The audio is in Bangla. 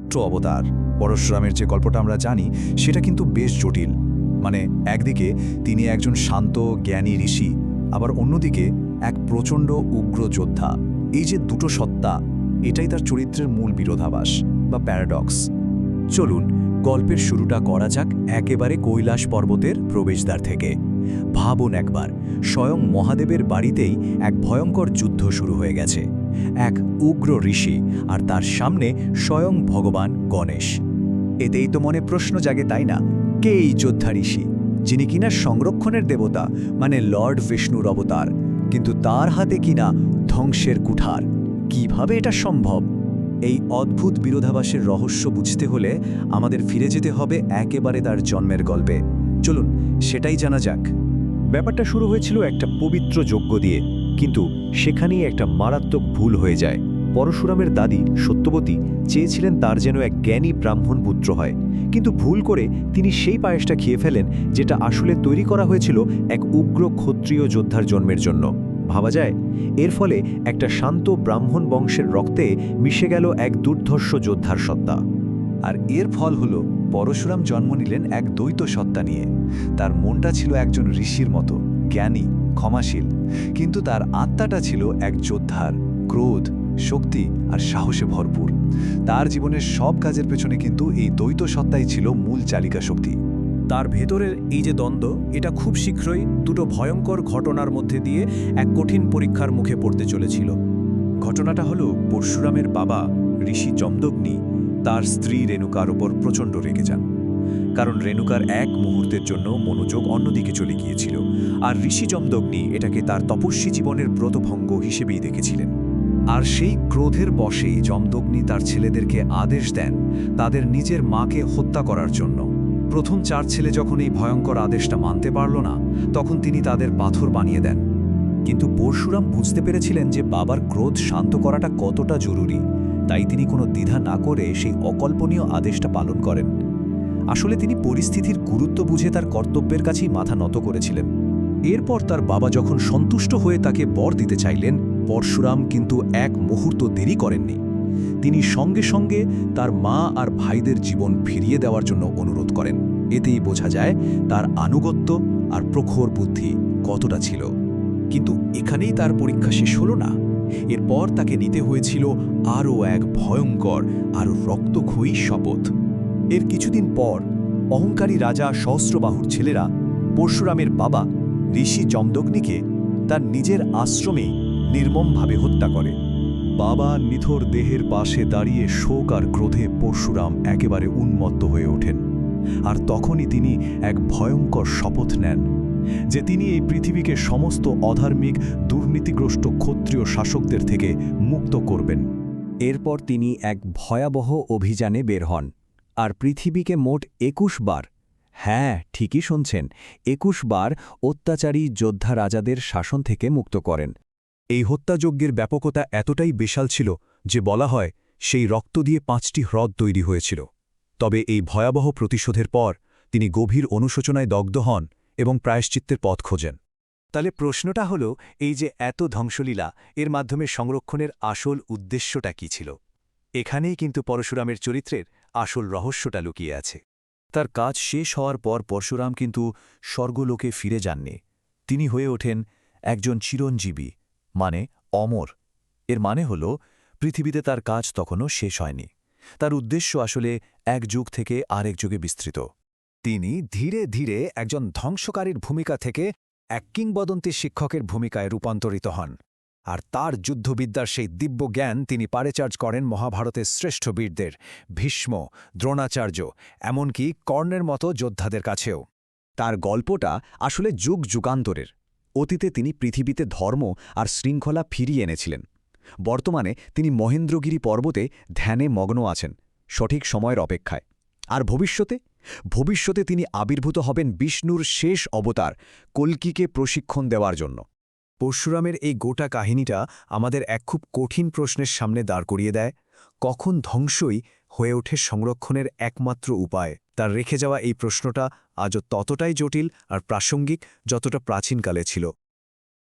একমাত্র অবতার। পরশুরামের যে গল্পটা আমরা জানি সেটা কিন্তু বেশ জটিল। মানে একদিকে তিনি একজন শান্ত জ্ঞানী ঋষি, আবার অন্যদিকে এক প্রচণ্ড উগ্র যোদ্ধা। এই যে দুটো সত্তা, এটাই তার চরিত্রের মূল বিরোধাভাস বা প্যারাডক্স। চলুন গল্পের শুরুটা করা যাক একেবারে কৈলাস পর্বতের প্রবেশদ্বার থেকে। ভাবুন একবার, স্বয়ং মহাদেবের বাড়িতেই এক ভয়ঙ্কর যুদ্ধ শুরু হয়ে গেছে। এক উগ্র ঋষি আর তার সামনে স্বয়ং ভগবান গণেশ। এতেই তো মনে প্রশ্ন জাগে, তাই না? কে এই যোদ্ধা ঋষি, যিনি কিনা সংরক্ষণের দেবতা, মানে লর্ড বিষ্ণুর অবতার, কিন্তু তার হাতে কিনা ধ্বংসের কুঠার? কিভাবে এটা সম্ভব? এই অদ্ভুত বিরোধাভাসের রহস্য বুঝতে হলে আমাদের ফিরে যেতে হবে একেবারে তার জন্মের গল্পে। চলুন সেটাই জানা যাক। ব্যাপারটা শুরু হয়েছিল একটা পবিত্র যজ্ঞ দিয়ে, কিন্তু সেখানেই একটা মারাত্মক ভুল হয়ে যায়। পরশুরামের দাদি সত্যবতী চেয়েছিলেন তার যেন এক জ্ঞানী ব্রাহ্মণ পুত্র হয়, কিন্তু ভুল করে তিনি সেই পায়েসটা খেয়ে ফেলেন যেটা আসলে তৈরি করা হয়েছিল এক উগ্র ক্ষত্রিয় যোদ্ধার জন্মের জন্য। ভাবা যায়, এর ফলে একটা শান্ত ব্রাহ্মণ বংশের রক্তে মিশে গেল এক দুর্ধর্ষ যোদ্ধার সত্তা। আর এর ফল হলো পরশুরাম জন্ম নিলেন এক দ্বৈত সত্তা নিয়ে। তার মনটা ছিল একজন ঋষির মতো জ্ঞানী, ক্ষমাশীল, কিন্তু তার আত্মাটা ছিল এক যোদ্ধার, ক্রোধ, শক্তি আর সাহসে ভরপুর। তার জীবনের সব কাজের পেছনে কিন্তু এই দ্বৈত সত্তাই ছিল মূল চালিকা শক্তি। তার ভেতরের এই যে দ্বন্দ্ব, এটা খুব শীঘ্রই দুটো ভয়ঙ্কর ঘটনার মধ্যে দিয়ে এক কঠিন পরীক্ষার মুখে পড়তে চলেছিল। ঘটনাটা হলো পরশুরামের বাবা ঋষি যমদগ্নি তার স্ত্রী রেণুকার ওপর প্রচণ্ড রেগে যান। কারণ রেণুকার এক মুহূর্তের জন্য মনোযোগ অন্যদিকে চলে গিয়েছিল, আর ঋষি যমদগ্নি এটাকে তার তপস্বী জীবনের ব্রতভঙ্গ হিসেবেই দেখেছিলেন। আর সেই ক্রোধের বশেই যমদগ্নি তার ছেলেদেরকে আদেশ দেন তাদের নিজের মাকে হত্যা করার জন্য। প্রথম 4 ছেলে যখন এই ভয়ঙ্কর আদেশটা মানতে পারল না, তখন তিনি তাদের পাথর বানিয়ে দেন। কিন্তু পরশুরাম বুঝতে পেরেছিলেন যে বাবার ক্রোধ শান্ত করাটা কতটা জরুরি, তাই তিনি কোনো দ্বিধা না করে সেই অকল্পনীয় আদেশটা পালন করেন। আসলে তিনি পরিস্থিতির গুরুত্ব বুঝে তার কর্তব্যের কাছেই মাথা নত করেছিলেন। এরপর তার বাবা যখন সন্তুষ্ট হয়ে তাকে বর দিতে চাইলেন, পরশুরাম কিন্তু এক মুহূর্ত দেরি করেননি। তিনি সঙ্গে সঙ্গে তার মা আর ভাইদের জীবন ফিরিয়ে দেওয়ার জন্য অনুরোধ করেন। এতেই বোঝা যায় তার আনুগত্য আর প্রখর বুদ্ধি কতটা ছিল। কিন্তু এখানেই তার পরীক্ষা শেষ হলো না। এরপর তাকে নিতে হয়েছিল আরও এক ভয়ঙ্কর আর রক্তক্ষয়ী শপথ। এর কিছুদিন পর অহংকারী রাজা সহস্রবাহুর ছেলেরা পরশুরামের বাবা ঋষি যমদগ্নিকে তার নিজের আশ্রমেই নির্মমভাবে হত্যা করে। বাবা নিথর দেহের পাশে দাঁড়িয়ে শোক আর ক্রোধে পরশুরাম একেবারে উন্মত্ত হয়ে ওঠেন। আর তখনই তিনি এক ভয়ঙ্কর শপথ নেন যে তিনি এই পৃথিবীকে সমস্ত অধার্মিক, দুর্নীতিগ্রস্ত ক্ষত্রিয় শাসকদের থেকে মুক্ত করবেন। এরপর তিনি এক ভয়াবহ অভিযানে বের হন আর পৃথিবীকে মোট 21 বার, হ্যাঁ ঠিকই শুনছেন, 21 বার অত্যাচারী যোদ্ধা রাজাদের শাসন থেকে মুক্ত করেন। এই হত্যাযজ্ঞের ব্যাপকতা এতটাই বিশাল ছিল যে বলা হয় সেই রক্ত দিয়ে 5টি হ্রদ তৈরি হয়েছিল। তবে এই ভয়াবহ প্রতিশোধের পর তিনি গভীর অনুশোচনায় দগ্ধ হন এবং প্রায়শ্চিত্তের পথ খোঁজেন। তাহলে প্রশ্নটা হলো, এই যে এত ধ্বংসলীলা, এর মাধ্যমে সংরক্ষণের আসল উদ্দেশ্যটা কী ছিল? এখানেই কিন্তু পরশুরামের চরিত্রের আসল রহস্যটা লুকিয়ে আছে। তার কাজ শেষ হওয়ার পর পরশুরাম কিন্তু স্বর্গলোকে ফিরে যাননি। তিনি হয়ে ওঠেন একজন চিরঞ্জীবী, মানে অমর। এর মানে হল পৃথিবীতে তার কাজ তখনও শেষ হয়নি। তার উদ্দেশ্য আসলে এক যুগ থেকে আরেক যুগে বিস্তৃত। তিনি ধীরে ধীরে একজন ধ্বংসকারীর ভূমিকা থেকে এক কিংবদন্তি শিক্ষকের ভূমিকায় রূপান্তরিত হন। আর তার যুদ্ধবিদ্যার সেই দিব্য জ্ঞান তিনি পারিচার্য করেন মহাভারতের শ্রেষ্ঠ বীরদের, ভীষ্ম, দ্রোণাচার্য, এমনকি কর্ণের মতো যোদ্ধাদের কাছেও। তার গল্পটা আসলে যুগ যুগান্তরের। অতীতে তিনি পৃথিবীতে ধর্ম আর শৃঙ্খলা ফিরিয়ে এনেছিলেন। বর্তমানে তিনি মহেন্দ্রগিরি পর্বতে ধ্যানে মগ্ন আছেন, সঠিক সময়ের অপেক্ষায়। আর ভবিষ্যতে তিনি আবির্ভূত হবেন বিষ্ণুর শেষ অবতার কল্কিকে প্রশিক্ষণ দেওয়ার জন্য। পরশুরামের এই গোটা কাহিনীটা আমাদের এক খুব কঠিন প্রশ্নের সামনে দাঁড় করিয়ে দেয়। কখন ধ্বংসই হয়ে ওঠে সংরক্ষণের একমাত্র উপায়? তার রেখে যাওয়া এই প্রশ্নটা আজও ততটাই জটিল আর প্রাসঙ্গিক যতটা প্রাচীনকালে ছিল।